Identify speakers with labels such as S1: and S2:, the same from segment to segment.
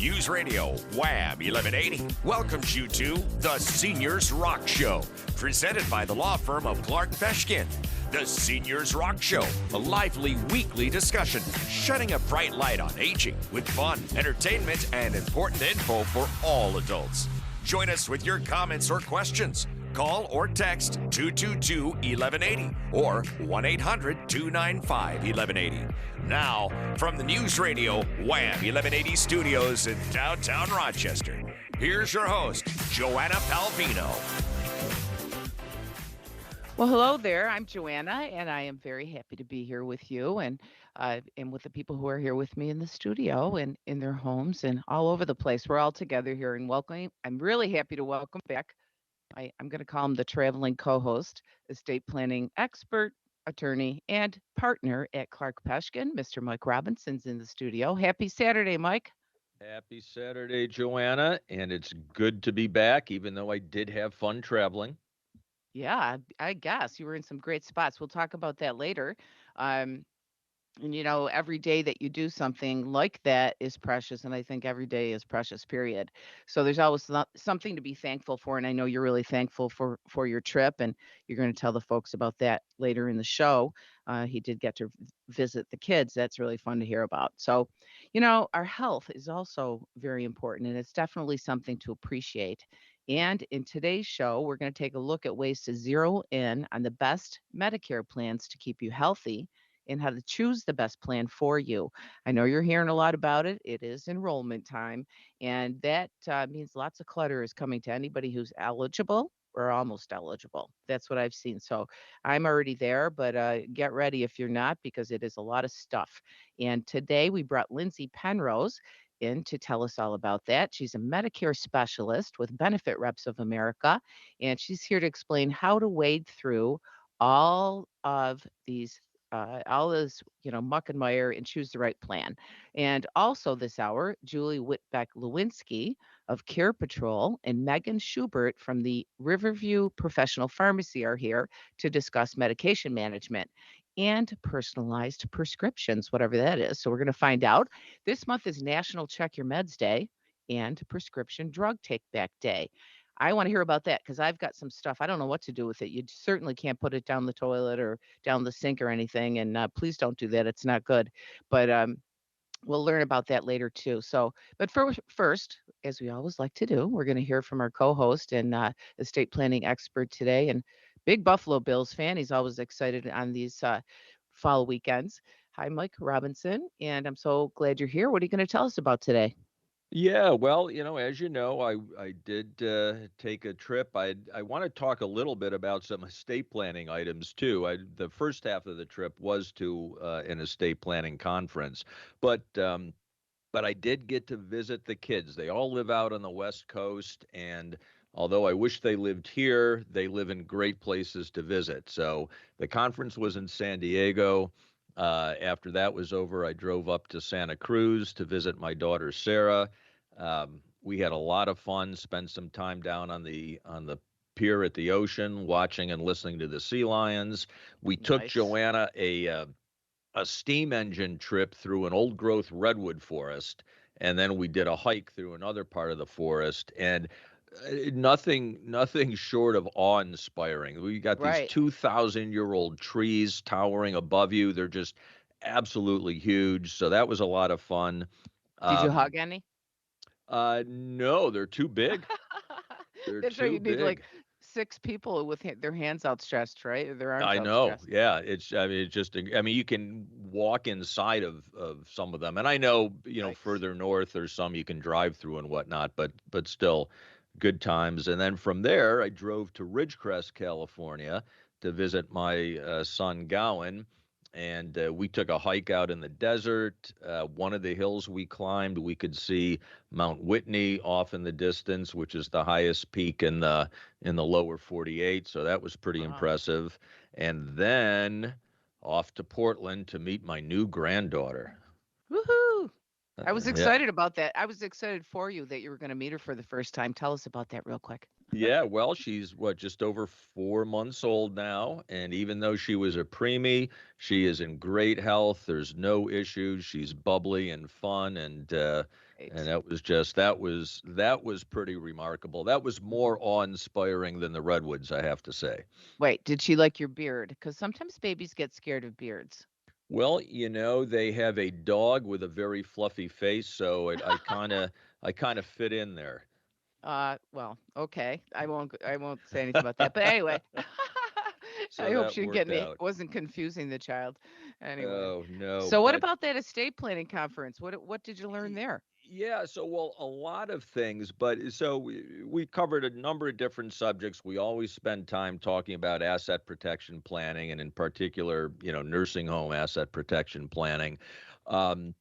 S1: News Radio Wham 1180 welcomes you to The Seniors Rock Show, presented by the law firm of Clark Peshkin. The Seniors Rock Show, a lively weekly discussion shedding a bright light on aging with fun, entertainment, and important info for all adults. Join us with your comments or questions. Call or text 222-1180 or 1-800-295-1180. Now, from the News Radio Wham 1180 studios in downtown Rochester, here's your host, Joanna Palvino.
S2: Well, hello there. I'm Joanna, and I am very happy to be here with you and with the people who are here with me in the studio and in their homes and all over the place. We're all together here and welcoming. I'm really happy to welcome back. I'm going to call him the traveling co-host, estate planning expert, attorney, and partner at Clark Peshkin. Mr. Mike Robinson's in the studio. Happy Saturday, Mike.
S3: Happy Saturday, Joanna, and it's good to be back, even though I did have fun traveling.
S2: Yeah, I guess you were in some great spots. We'll talk about that later. Um, And every day that you do something like that is precious. And I think every day is precious, period. So there's always something to be thankful for. And I know you're really thankful for your trip. And you're going to tell the folks about that later in the show. He did get to visit the kids. That's really fun to hear about. So, our health is also very important. And it's definitely something to appreciate. And in today's show, we're going to take a look at ways to zero in on the best Medicare plans to keep you healthy and how to choose the best plan for you. I know you're hearing a lot about it. It is enrollment time, and that means lots of clutter is coming to anybody who's eligible or almost eligible. That's what I've seen. So I'm already there, but get ready if you're not, because it is a lot of stuff. And today we brought Lindsay Penrose in to tell us all about that. She's a Medicare specialist with Benefit Reps of America, and she's here to explain how to wade through all of these all this, muck and mire and choose the right plan. And also this hour, Julie Whitbeck-Lewinsky of CAREPATROL and Megan Schubert from the Riverview Professional Pharmacy are here to discuss medication management and personalized prescriptions, whatever that is. So we're going to find out. This month is National Check Your Meds Day and Prescription Drug Take Back Day. I want to hear about that because I've got some stuff. I don't know what to do with it. You certainly can't put it down the toilet or down the sink or anything. And please don't do that. It's not good. But we'll learn about that later too. So, but first, as we always like to do, we're going to hear from our co-host and estate planning expert today, and big Buffalo Bills fan. He's always excited on these fall weekends. Hi, Mike Robinson, and I'm so glad you're here. What are you going to tell us about today?
S3: Yeah, well, as you know, I did take a trip. I want to talk a little bit about some estate planning items too. The first half of the trip was to an estate planning conference, but I did get to visit the kids. They all live out on the West Coast, and although I wish they lived here, they live in great places to visit. So the conference was in San Diego. After that was over, I drove up to Santa Cruz to visit my daughter Sarah. We had a lot of fun. Spent some time down on the pier at the ocean, watching and listening to the sea lions. We took
S2: Nice.
S3: Joanna a steam engine trip through an old growth redwood forest, and then we did a hike through another part of the forest, and nothing short of awe-inspiring. We got these
S2: Right.
S3: 2,000-year-old trees towering above you. They're just absolutely huge, so that was a lot of fun.
S2: Did you
S3: um
S2: hug any?
S3: no, they're too big. They're
S2: That's right.
S3: too
S2: You need like
S3: big.
S2: 6 people with their hands outstretched, right? Or their arms
S3: I know.
S2: outstretched.
S3: Yeah, it's just I mean, you can walk inside of some of them. And I know,
S2: Yikes.
S3: further north there's some you can drive through and whatnot, but still good times. And then from there I drove to Ridgecrest, California to visit my son Gowan, and we took a hike out in the desert. One of the hills we climbed, we could see Mount Whitney off in the distance, which is the highest peak in the lower 48. So that was pretty
S2: Wow.
S3: impressive. And then off to Portland to meet my new granddaughter.
S2: Woohoo! I was
S3: Yeah.
S2: excited about that. I was excited for you that you were going to meet her for the first time. Tell us about that real quick.
S3: Yeah, well, she's just over 4 months old now. And even though she was a preemie, she is in great health. There's no issues. She's bubbly and fun. And And
S2: Right.
S3: that was pretty remarkable. That was more
S2: Mhm.
S3: awe-inspiring than the redwoods, I have to say.
S2: Wait, did she like your beard? Because sometimes babies get scared of beards.
S3: Well, they have a dog with a very fluffy face, so I kind of fit in there.
S2: Well, okay. I won't say anything about that. But anyway,
S3: So
S2: I hope
S3: that
S2: she didn't
S3: worked
S2: get me
S3: out.
S2: wasn't confusing the child. Anyway.
S3: Oh, no,
S2: So what
S3: but
S2: about that estate planning conference? What did you learn
S3: y-
S2: there?
S3: yeah, so well, a lot of things, but so we covered a number of different subjects. We always spend time talking about asset protection planning, and in particular, nursing home asset protection planning. Um,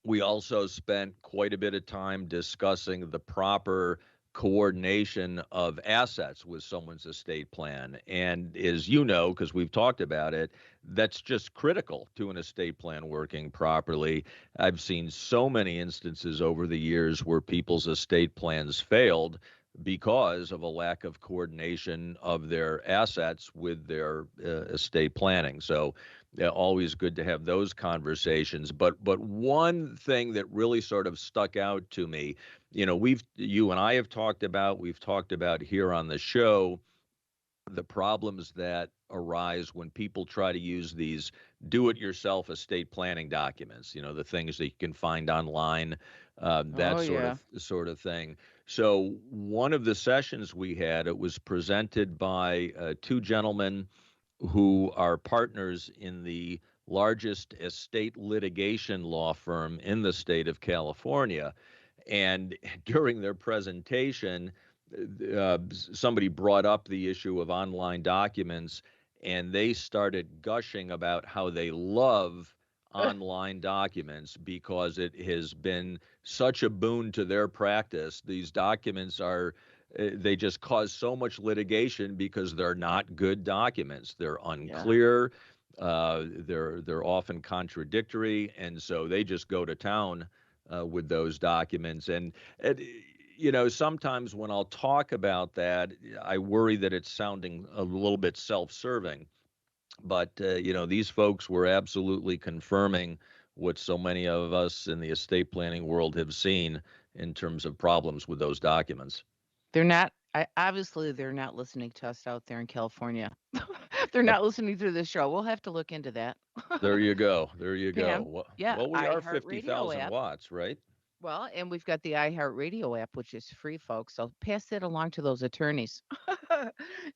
S3: We also spent quite a bit of time discussing the proper coordination of assets with someone's estate plan. And as you know, because we've talked about it, that's just critical to an estate plan working properly. I've seen so many instances over the years where people's estate plans failed because of a lack of coordination of their assets with their estate planning. So, yeah, always good to have those conversations. But one thing that really sort of stuck out to me, you and I have we've talked about here on the show the problems that arise when people try to use these do-it-yourself estate planning documents. The things that you can find online, that
S2: Oh
S3: sort
S2: yeah.
S3: of thing. So one of the sessions we had, it was presented by two gentlemen who are partners in the largest estate litigation law firm in the state of California. And during their presentation, somebody brought up the issue of online documents, and they started gushing about how they love online documents because it has been such a boon to their practice. These documents they just cause so much litigation because they're not good documents. They're
S2: Yeah.
S3: unclear. They're often contradictory, and so they just go to town with those documents. And sometimes when I'll talk about that, I worry that it's sounding a little bit self-serving. But these folks were absolutely confirming what so many of us in the estate planning world have seen in terms of problems with those documents.
S2: They're not obviously they're not listening to us out there in California. They're
S3: Uh,
S2: not listening to this show. We'll have to look into that.
S3: there you go. There you go.
S2: Pam,
S3: Well,
S2: yeah,
S3: well, we are
S2: iHeartRadio
S3: 50,000
S2: app.
S3: watts, right?
S2: Well, and we've got the iHeartRadio app, which is free, folks. So pass that along to those attorneys.
S3: Eh,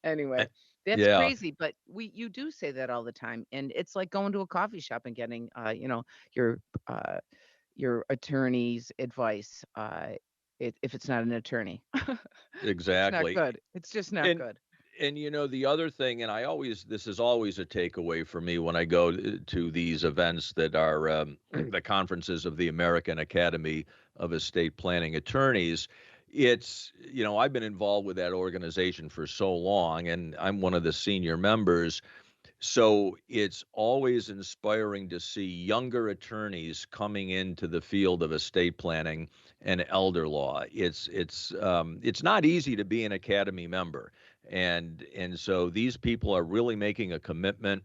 S2: Anyway, that's
S3: Yeah,
S2: crazy, but you do say that all the time, and it's like going to a coffee shop and getting, your uh, your attorney's advice. If it's not an attorney, it's not
S3: exactly.
S2: good. It's just not
S3: And
S2: good.
S3: the other thing, and this is always a takeaway for me when I go to these events that are the conferences of the American Academy of Estate Planning Attorneys. It's, I've been involved with that organization for so long, and I'm one of the senior members. So it's always inspiring to see younger attorneys coming into the field of estate planning and elder law. It's not easy to be an academy member, and so these people are really making a commitment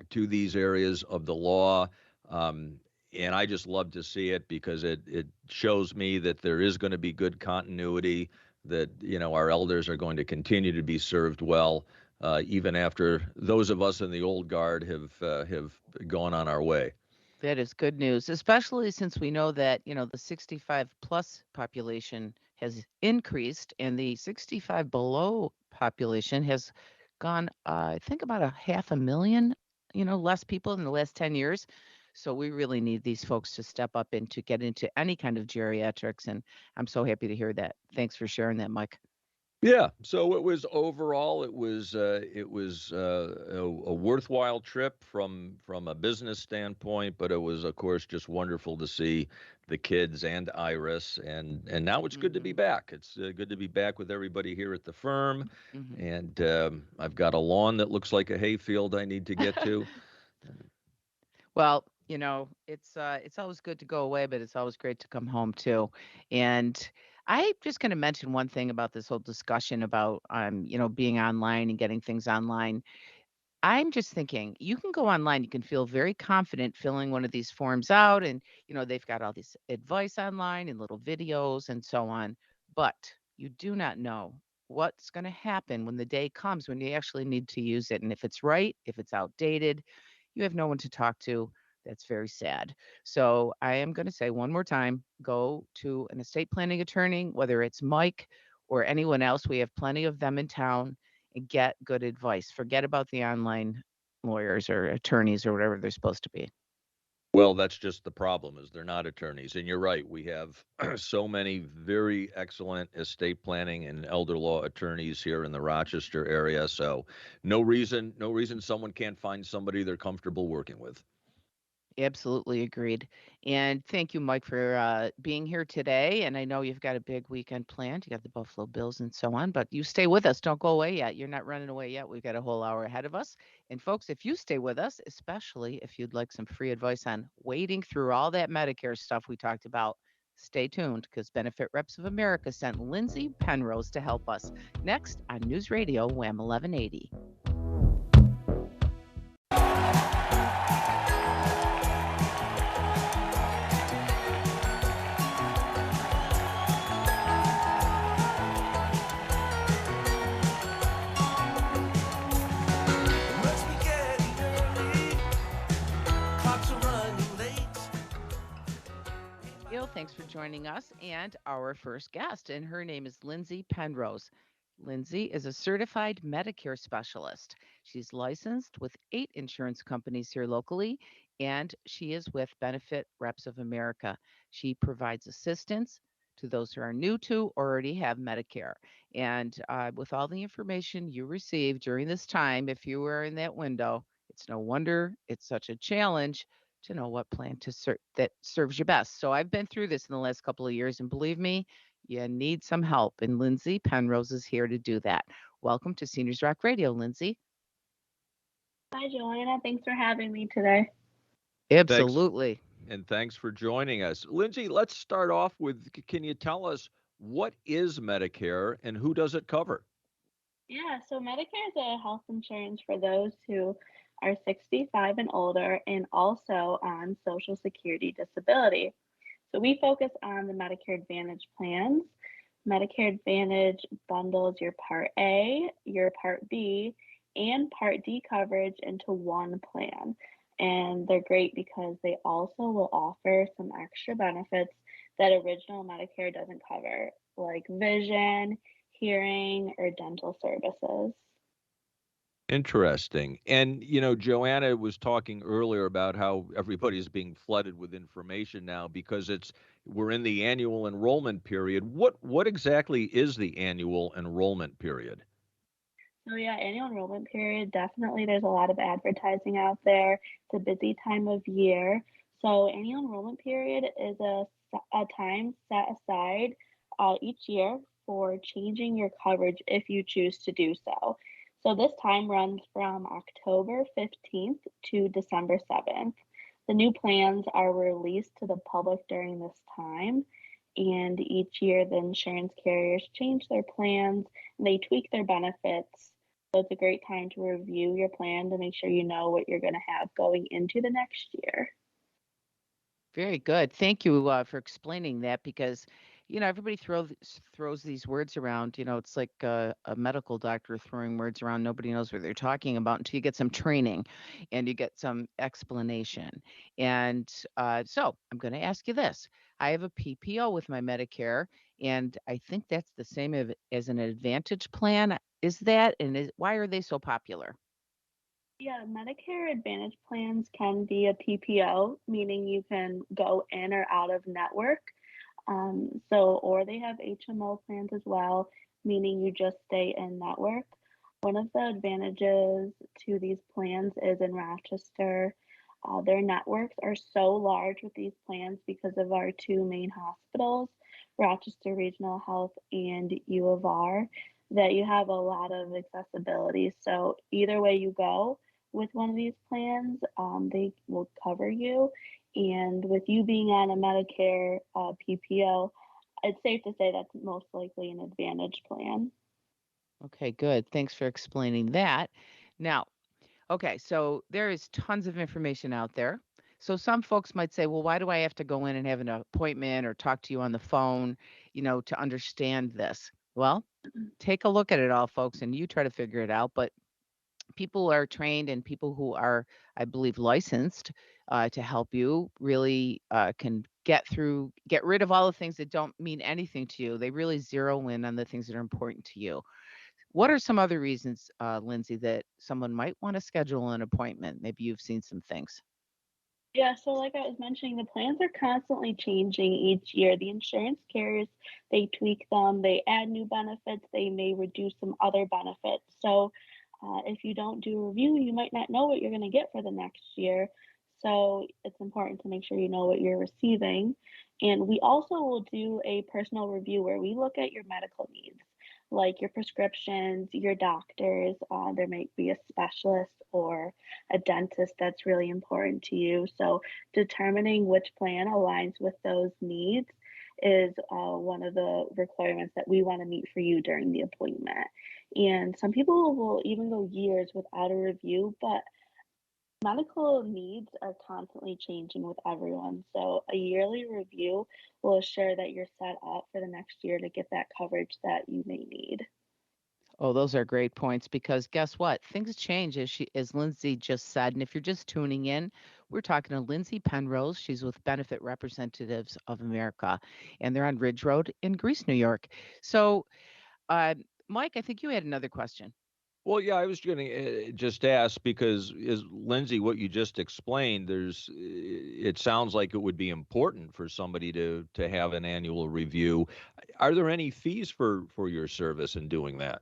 S3: to these areas of the law. Um, and I just love to see it because it shows me that there is going to be good continuity, that our elders are going to continue to be served well, even after those of us in the old guard have gone on our way.
S2: That is good news, especially since we know that, the 65 plus population has increased and the 65 below population has gone, I think about a half a million, less people in the last 10 years. So we really need these folks to step up and to get into any kind of geriatrics. And I'm so happy to hear that. Thanks for sharing that, Mike.
S3: Yeah, so overall it was a worthwhile trip from a business standpoint, but it was of course just wonderful to see the kids and Iris, and now it's good to be
S2: Hmm.
S3: back. It's good to be back with everybody here at the firm,
S2: Hmm.
S3: and I've got a lawn that looks like a hayfield I need to get to.
S2: Well, it's always good to go away, but it's always great to come home too. And I'm just going to mention one thing about this whole discussion about being online and getting things online. I'm just thinking, you can go online, you can feel very confident filling one of these forms out and, they've got all this advice online and little videos and so on, but you do not know what's going to happen when the day comes when you actually need to use it. And if it's right, if it's outdated, you have no one to talk to. That's very sad. So I am going to say one more time, go to an estate planning attorney, whether it's Mike or anyone else. We have plenty of them in town and get good advice. Forget about the online lawyers or attorneys or whatever they're supposed to be.
S3: Well, that's just the problem is they're not attorneys. And you're right, we have so many very excellent estate planning and elder law attorneys here in the Rochester area. So no reason someone can't find somebody they're comfortable working with.
S2: Absolutely agreed. And thank you, Mike, for being here today. And I know you've got a big weekend planned. You got the Buffalo Bills and so on, but you stay with us. Don't go away yet. You're not running away yet. We've got a whole hour ahead of us. And folks, if you stay with us, especially if you'd like some free advice on wading through all that Medicare stuff we talked about, stay tuned because Benefit Reps of America sent Lindsay Penrose to help us. Next on News Radio WHAM 1180.
S4: Must be getting early. Clocks are running late.
S2: Thanks for joining us and our first guest, and her name is Lindsay Penrose. Lindsay is a certified Medicare specialist. She's licensed with 8 insurance companies here locally, and she is with Benefit Reps of America. She provides assistance to those who are new to or already have Medicare. And with all the information you received during this time, if you were in that window, it's no wonder it's such a challenge to know what plan that serves you best. So I've been through this in the last couple of years, and believe me, you need some help. And Lindsay Penrose is here to do that. Welcome to Seniors Rock Radio, Lindsay.
S5: Hi, Joanna. Thanks for having me today.
S3: Thanks
S2: Absolutely.
S3: and thanks for joining us. Lindsay, let's start off with can you tell us what is Medicare and who does it cover?
S5: Yeah, so Medicare is a health insurance for those who are 65 and older and also on Social Security disability. So we focus on the Medicare Advantage plans. Medicare Advantage bundles your Part A, your Part B, and Part D coverage into one plan. And they're great because they also will offer some extra benefits that original Medicare doesn't cover, like vision, hearing, or dental services.
S3: Interesting. And, Joanna was talking earlier about how everybody's being flooded with information now because we're in the annual enrollment period. What exactly is the annual enrollment period?
S5: So yeah, annual enrollment period, definitely there's a lot of advertising out there. It's a busy time of year. So annual enrollment period is a time set aside each year for changing your coverage if you choose to do so. So this time runs from October 15th to December 7th. The new plans are released to the public during this time. And each year, the insurance carriers change their plans and they tweak their benefits, so it's a great time to review your plan to make sure you know what you're going to have going into the next year.
S2: Very good. Thank you for explaining that because, everybody throws these words around. It's like a medical doctor throwing words around. Nobody knows what they're talking about until you get some training and you get some explanation. And so I'm going to ask you this. I have a PPO with my Medicare, and I think that's the same as an Advantage plan. Is that, and why are they so popular?
S5: Yeah, Medicare Advantage plans can be a PPO, meaning you can go in or out of network. Or they have HMO plans as well, meaning you just stay in network. One of the advantages to these plans is in Rochester. Their networks are so large with these plans because of our two main hospitals, Rochester Regional Health and U of R, that you have a lot of accessibility. So either way you go with one of these plans, they will cover you. And with you being on a Medicare PPO, it's safe to say that's most likely an Advantage plan.
S2: Okay, good. Thanks for explaining that. Now, Okay, so there is tons of information out there. So some folks might say, well, why do I have to go in and have an appointment or talk to you on the phone, to understand this? Well, take a look at it all, folks, and you try to figure it out. But people are trained and people who are, I believe, licensed to help you really can get rid of all the things that don't mean anything to you. They really zero in on the things that are important to you. What are some other reasons, Lindsay, that someone might want to schedule an appointment? Maybe you've seen some things.
S5: Yeah, so like I was mentioning, the plans are constantly changing each year. The insurance carriers, they tweak them, they add new benefits, they may reduce some other benefits. So if you don't do a review, you might not know what you're going to get for the next year. So it's important to make sure you know what you're receiving. And we also will do a personal review where we look at your medical needs, like your prescriptions, your doctors. There might be a specialist or a dentist that's really important to you. So determining which plan aligns with those needs is one of the requirements that we want to meet for you during the appointment. And some people will even go years without a review, but medical needs are constantly changing with everyone. So a yearly review will assure that you're set up for the next year to get that coverage that you may need.
S2: Oh, those are great points because guess what? Things change as Lindsay just said. And if you're just tuning in, we're talking to Lindsay Penrose. She's with Benefit Representatives of America, and they're on Ridge Road in Greece, New York. So, uh, Mike, I think you had another question.
S3: Well, yeah, I was going to just ask because, is Lindsay, what you just explained, it sounds like it would be important for somebody to have an annual review. Are there any fees for your service in doing that?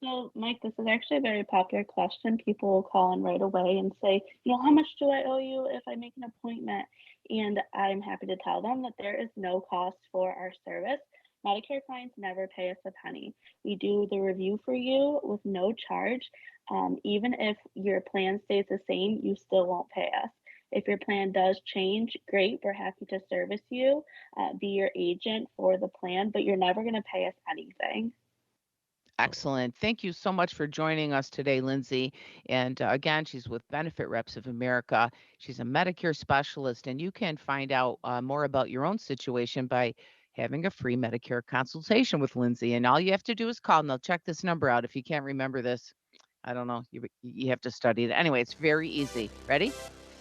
S5: So, Mike, this is actually a very popular question. People will call in right away and say, how much do I owe you if I make an appointment? And I'm happy to tell them that there is no cost for our service. Medicare clients never pay us a penny. We do the review for you with no charge. Even if your plan stays the same, you still won't pay us. If your plan does change, great, we're happy to service you, be your agent for the plan, but you're never going to pay us anything.
S2: Excellent. Thank you so much for joining us today, Lindsay. And again, she's with Benefit Reps of America. She's a Medicare specialist, and you can find out more about your own situation by having a free Medicare consultation with Lindsay. And all you have to do is call, and they'll check this number out. If you can't remember this, I don't know, you have to study it. Anyway, it's very easy. Ready?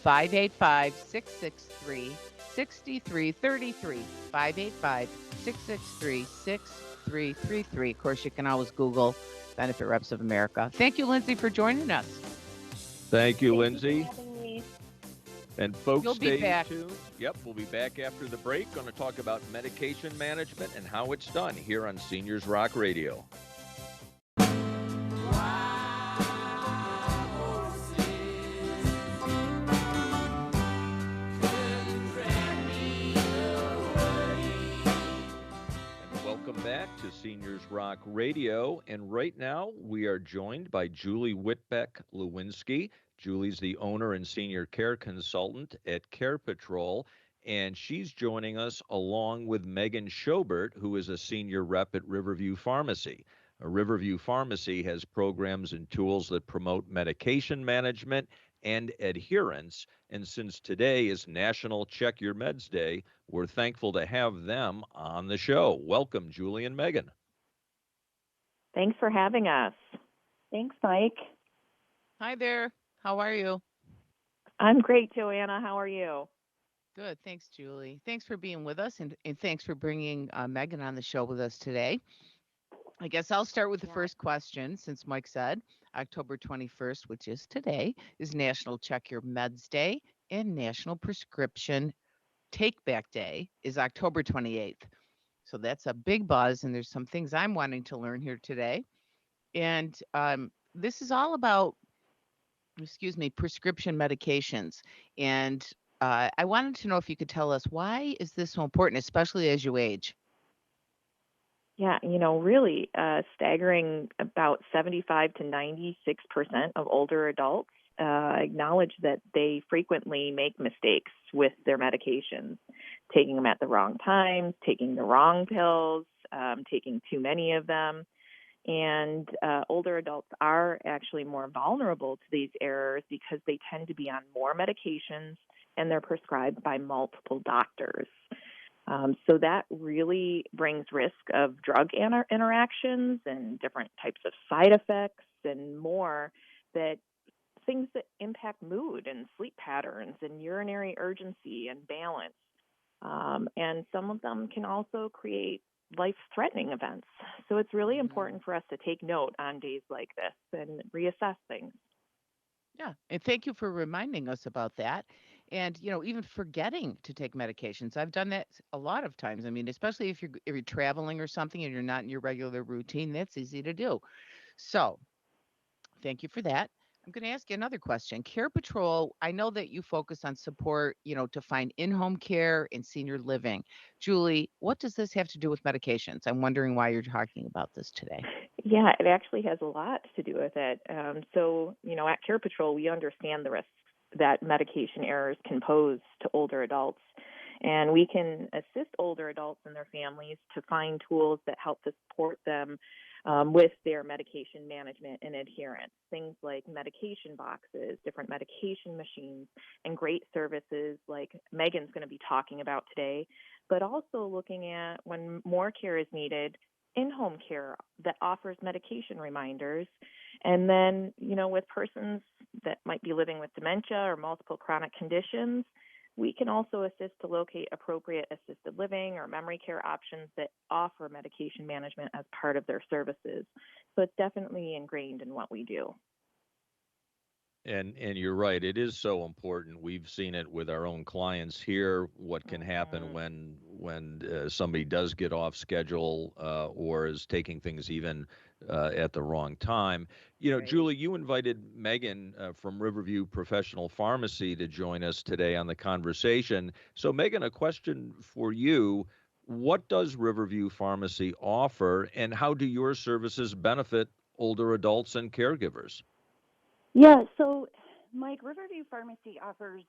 S2: 585-663-6333. 585-663-6333. Of course, you can always Google Benefit Reps of America. Thank you, Lindsay, for joining us.
S3: Thank you,
S5: Thank you
S3: Lindsay.
S5: for having me.
S3: And folks,
S2: You'll be
S3: stay
S2: back.
S3: tuned. Yep, we'll be back after the break. Going to talk about medication management and how it's done here on Seniors Rock Radio. Welcome back to Seniors Rock Radio. And right now, we are joined by Julie Whitbeck Lewinsky. Julie's the owner and senior care consultant at CarePatrol, and she's joining us along with Megan Schobert, who is a senior rep at Riverview Pharmacy. Riverview Pharmacy has programs and tools that promote medication management and adherence. And since today is National Check Your Meds Day, we're thankful to have them on the show. Welcome, Julie and Megan.
S6: Thanks for having us.
S7: Thanks, Mike.
S2: Hi there. How are you?
S6: I'm great, Joanna. How are you?
S2: Good. Thanks, Julie. Thanks for being with us, and thanks for bringing Megan on the show with us today. I guess I'll start with the first question, since Mike said October 21st, which is today, is National Check Your Meds Day, and National Prescription Take Back Day is October 28th. So that's a big buzz, and there's some things I'm wanting to learn here today. And this is all about, prescription medications. And I wanted to know if you could tell us, why is this so important, especially as you age?
S6: Yeah, really staggering, about 75 to 96% of older adults acknowledge that they frequently make mistakes with their medications, taking them at the wrong time, taking the wrong pills, taking too many of them. And older adults are actually more vulnerable to these errors because they tend to be on more medications and they're prescribed by multiple doctors. So that really brings risk of drug interactions and different types of side effects and more, that things that impact mood and sleep patterns and urinary urgency and balance. And some of them can also create life threatening events. So it's really
S2: Mm.
S6: important for us to take note on days like this and reassess things.
S2: Yeah. And thank you for reminding us about that. And, even forgetting to take medications. I've done that a lot of times. I mean, especially if you're traveling or something and you're not in your regular routine, that's easy to do. So, thank you for that. I'm going to ask you another question. Care Patrol, I know that you focus on support, to find in-home care and senior living. Julie, what does this have to do with medications? I'm wondering why you're talking about this today.
S6: Yeah, it actually has a lot to do with it. At Care Patrol, we understand the risks that medication errors can pose to older adults. And we can assist older adults and their families to find tools that help to support them with their medication management and adherence. Things like medication boxes, different medication machines, and great services like Megan's going to be talking about today, but also looking at when more care is needed, in home care that offers medication reminders. And then, with persons that might be living with dementia or multiple chronic conditions, we can also assist to locate appropriate assisted living or memory care options that offer medication management as part of their services. So it's definitely ingrained in what we do.
S3: And you're right, it is so important. We've seen it with our own clients here. What can happen
S6: Mhm.
S3: when somebody does get off schedule or is taking things even at the wrong time.
S6: Right.
S3: Julie, you invited Megan from Riverview Professional Pharmacy to join us today on the conversation. So, Megan, a question for you: what does Riverview Pharmacy offer, and how do your services benefit older adults and caregivers?
S7: Yeah, so Mike, Riverview Pharmacy offers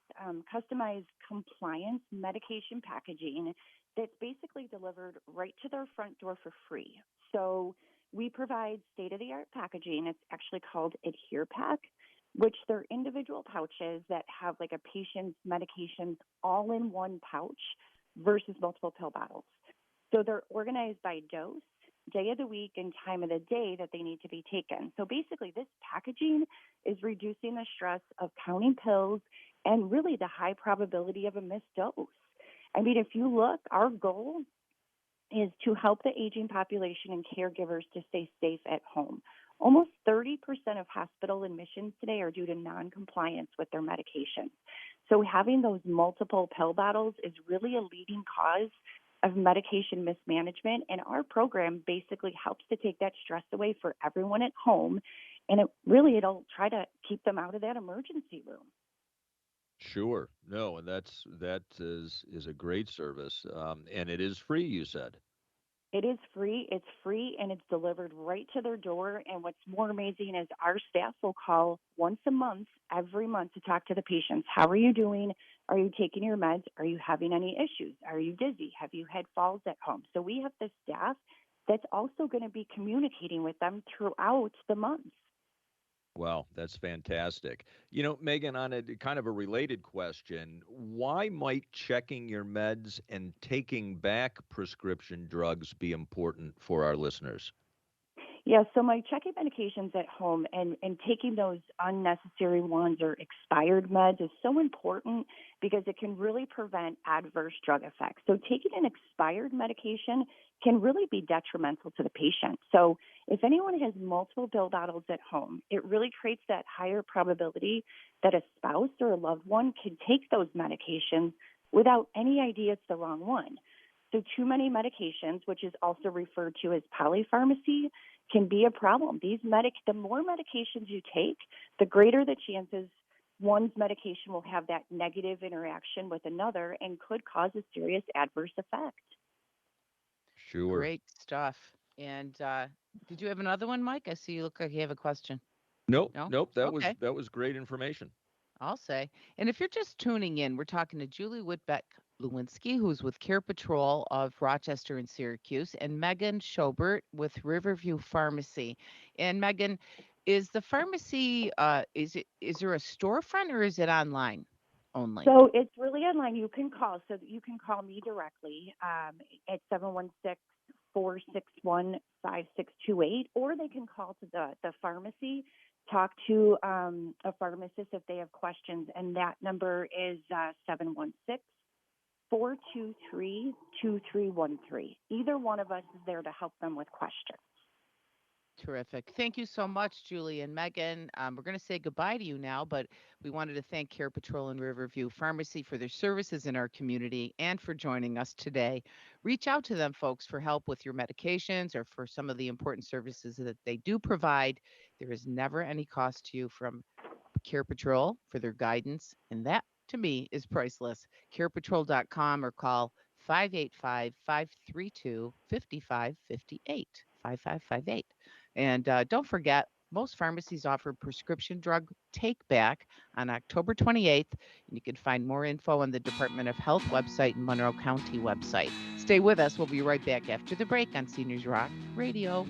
S7: customized compliance medication packaging that's basically delivered right to their front door for free. So we provide state of the art packaging. It's actually called Adhere Pack, which they're individual pouches that have like a patient's medications all in one pouch versus multiple pill bottles. So they're organized by dose, day of the week, and time of the day that they need to be taken. So basically, this packaging is reducing the stress of counting pills and really the high probability of a missed dose. I mean, if you look, our goal is to help the aging population and caregivers to stay safe at home. Almost 30% of hospital admissions today are due to noncompliance with their medications. So having those multiple pill bottles is really a leading cause of medication mismanagement. And our program basically helps to take that stress away for everyone at home. And it'll try to keep them out of that emergency room.
S3: Sure. No, and that is a great service, and it is free. You said.
S7: It is free. It's free and it's delivered right to their door. And what's more amazing is our staff will call once a month, every month, to talk to the patients. How are you doing? Are you taking your meds? Are you having any issues? Are you dizzy? Have you had falls at home? So we have the staff that's also going to be communicating with them throughout the month.
S3: Wow, that's fantastic. Megan, on a kind of a related question, why might checking your meds and taking back prescription drugs be important for our listeners?
S7: Yeah, so my checking medications at home and taking those unnecessary ones or expired meds is so important because it can really prevent adverse drug effects. So taking an expired medication can really be detrimental to the patient. So if anyone has multiple pill bottles at home, it really creates that higher probability that a spouse or a loved one can take those medications without any idea it's the wrong one. So too many medications, which is also referred to as polypharmacy, can be a problem. The more medications you take, the greater the chances one's medication will have that negative interaction with another and could cause a serious adverse effect.
S3: Sure.
S2: Great stuff. And did you have another one, Mike? I see you look like you have a question.
S3: Nope,
S2: No?
S3: nope. That was
S2: Okay.
S3: that was great information.
S2: I'll say. And if you're just tuning in, we're talking to Julie Whitbeck Lewinsky, who's with Care Patrol of Rochester and Syracuse, and Megan Schobert with Riverview Pharmacy. And Megan, is the pharmacy is there a storefront or is it online only?
S7: So it's really online. You can call. So you can call me directly at 716-461-5628, or they can call to the pharmacy, talk to a pharmacist if they have questions. And that number is 716 Either one of us is there to help them with questions.
S2: Terrific. Thank you so much, Julie and Megan. We're going to say goodbye to you now, but we wanted to thank Care Patrol and Riverview Pharmacy for their services in our community and for joining us today. Reach out to them, folks, for help with your medications or for some of the important services that they do provide. There is never any cost to you from Care Patrol for their guidance, and that to me is priceless. carepatrol.com or call 585-532-5558. 5558. And don't forget, most pharmacies offer prescription drug take back on October 28th. And you can find more info on the Department of Health website and Monroe County website. Stay with us. We'll be right back after the break on Seniors Rock Radio.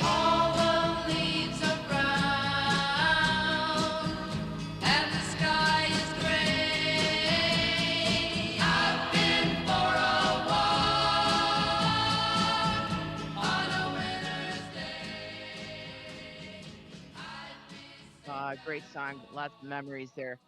S4: All the leaves are brown and the sky is gray. I've been for a walk on a winter's day.
S2: Great song. Lots of memories there.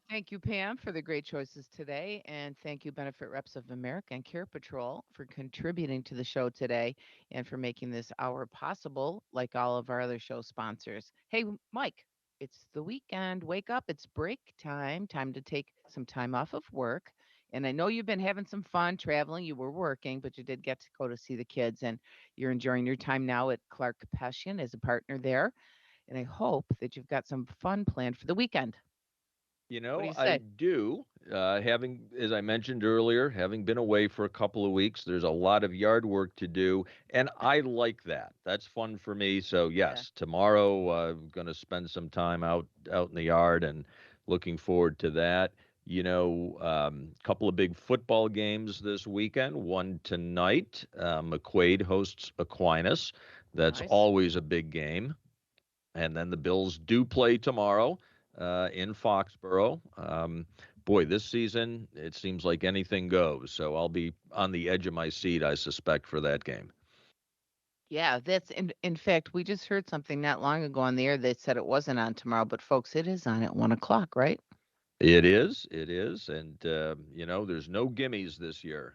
S2: Thank you, Pam, for the great choices today. And thank you, Benefit Reps of America and Care Patrol, for contributing to the show today and for making this hour possible, like all of our other show sponsors. Hey, Mike, it's the weekend. Wake up. It's break time. Time to take some time off of work. And I know you've been having some fun traveling. You were working, but you did get to go to see the kids, and you're enjoying your time now at Clark Passion as a partner there. And I hope that you've got some fun planned for the weekend.
S3: You
S2: What do
S3: know,
S2: you
S3: I
S2: say?
S3: do. Having, as I mentioned earlier, having been away for a couple of weeks, there's a lot of yard work to do, and I like that. That's fun for me. So
S2: Yeah.
S3: yes, tomorrow I'm going to spend some time out in the yard, and looking forward to that. You know, couple of big football games this weekend. One tonight, McQuaid hosts Aquinas. That's
S2: Nice.
S3: always a big game. And then the Bills do play tomorrow in Foxborough. Boy, this season it seems like anything goes. So I'll be on the edge of my seat, I suspect, for that game.
S2: Yeah, that's in fact, we just heard something not long ago on the air that said it wasn't on tomorrow, but folks, it is on at 1 o'clock, right?
S3: It is, and you know, there's no gimmies this year.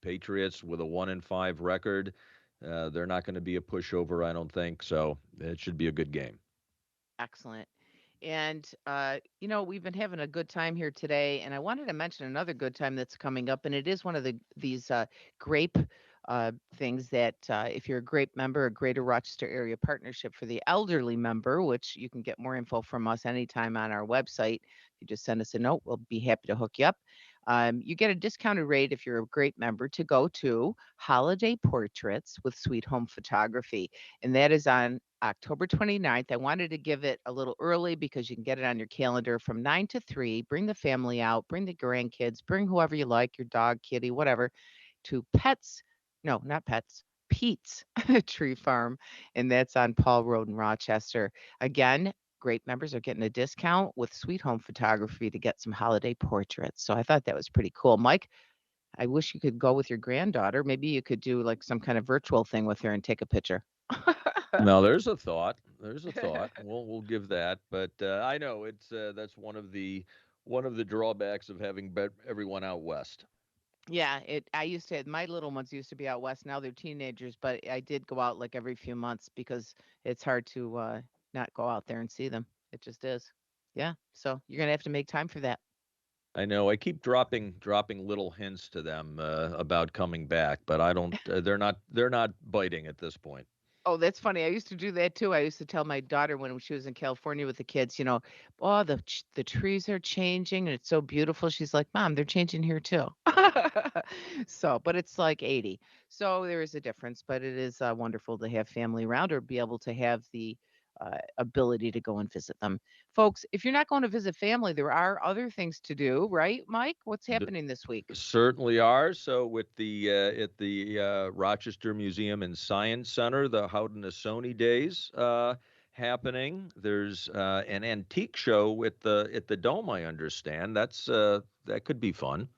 S3: Patriots with a 1-5 record, they're not going to be a pushover, I don't think. So it should be a good game.
S2: Excellent. And we've been having a good time here today, and I wanted to mention another good time that's coming up, and it is one of these grape things that if you're a grape member, a Greater Rochester Area Partnership for the Elderly member, which you can get more info from us anytime on our website. You just send us a note, we'll be happy to hook you up. You get a discounted rate if you're a great member to go to Holiday Portraits with Sweet Home Photography, and that is on October 29th. I wanted to give it a little early because you can get it on your calendar from 9 to 3. Bring the family out, bring the grandkids, bring whoever you like, your dog, kitty, whatever, to Pets. No, not Pets. Pete's Tree Farm, and that's on Paul Road in Rochester. Again, great members are getting a discount with Sweet Home Photography to get some holiday portraits. So I thought that was pretty cool. Mike, I wish you could go with your granddaughter. Maybe you could do like some kind of virtual thing with her and take a picture.
S3: No, there's a thought. There's a thought. We'll give that, but I know it's that's one of the drawbacks of having everyone out west.
S2: Yeah, I used to my little ones used to be out west. Now they're teenagers, but I did go out like every few months because it's hard to not go out there and see them. It just is. Yeah. So you're gonna have to make time for that.
S3: I know I keep dropping little hints to them about coming back, but I don't. They're not biting at this point.
S2: Oh, that's funny. I used to do that too. I used to tell my daughter when she was in California with the kids, "Oh, the trees are changing and it's so beautiful." She's like, "Mom, they're changing here too." So, but it's like 80. So there is a difference, but it is wonderful to have family around or be able to have the ability to go and visit them. Folks, if you're not going to visit family, there are other things to do, right, Mike? What's happening this week?
S3: Certainly are. So with the at the Rochester Museum and Science Center, the Haudenosaunee Days happening. There's an antique show at the Dome. I understand that could be fun.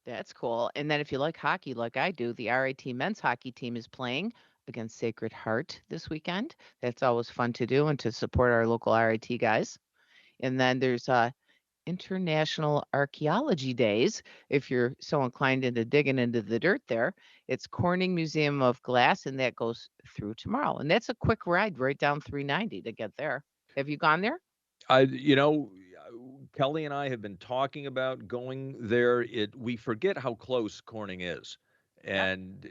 S2: That's cool. And then if you like hockey like I do, the RIT men's hockey team is playing against Sacred Heart this weekend. That's always fun to do and to support our local RIT guys. And then there's International Archaeology Days. If you're so inclined into digging into the dirt there, it's Corning Museum of Glass, and that goes through tomorrow. And that's a quick ride right down 390 to get there. Have you gone there?
S3: You know, Kelly and I have been talking about going there. We forget how close Corning is,
S2: Yep.
S3: and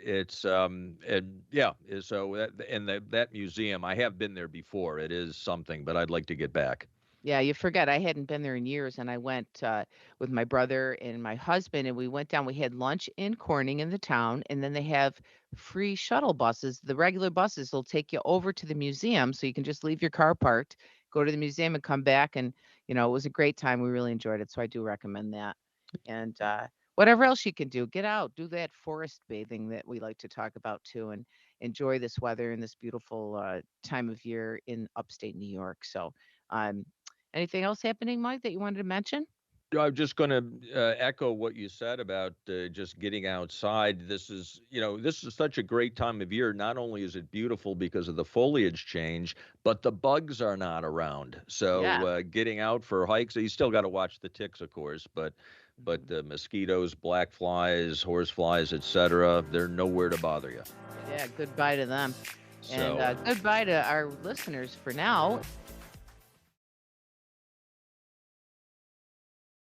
S3: and yeah, so that museum, I have been there before. It is something, but I'd like to get back.
S2: Yeah, you forget I hadn't been there in years, and I went with my brother and my husband, and we went down. We had lunch in Corning in the town, and then they have free shuttle buses. The regular buses will take you over to the museum, so you can just leave your car parked, go to the museum, and come back. And it was a great time. We really enjoyed it, so I do recommend that. And whatever else you can do, get out, do that forest bathing that we like to talk about too, and enjoy this weather and this beautiful time of year in upstate New York. So. Um, Anything else happening, Mike, that you wanted to mention?
S3: I'm just going to echo what you said about just getting outside. This is such a great time of year. Not only is it beautiful because of the foliage change, but the bugs are not around. So
S2: Yeah.
S3: getting out for hikes, you still got to watch the ticks, of course, but
S2: Mhm.
S3: the mosquitoes, black flies, horse flies, etc., they're nowhere to bother you.
S2: Yeah, goodbye to them. And
S3: So
S2: goodbye to our listeners for now.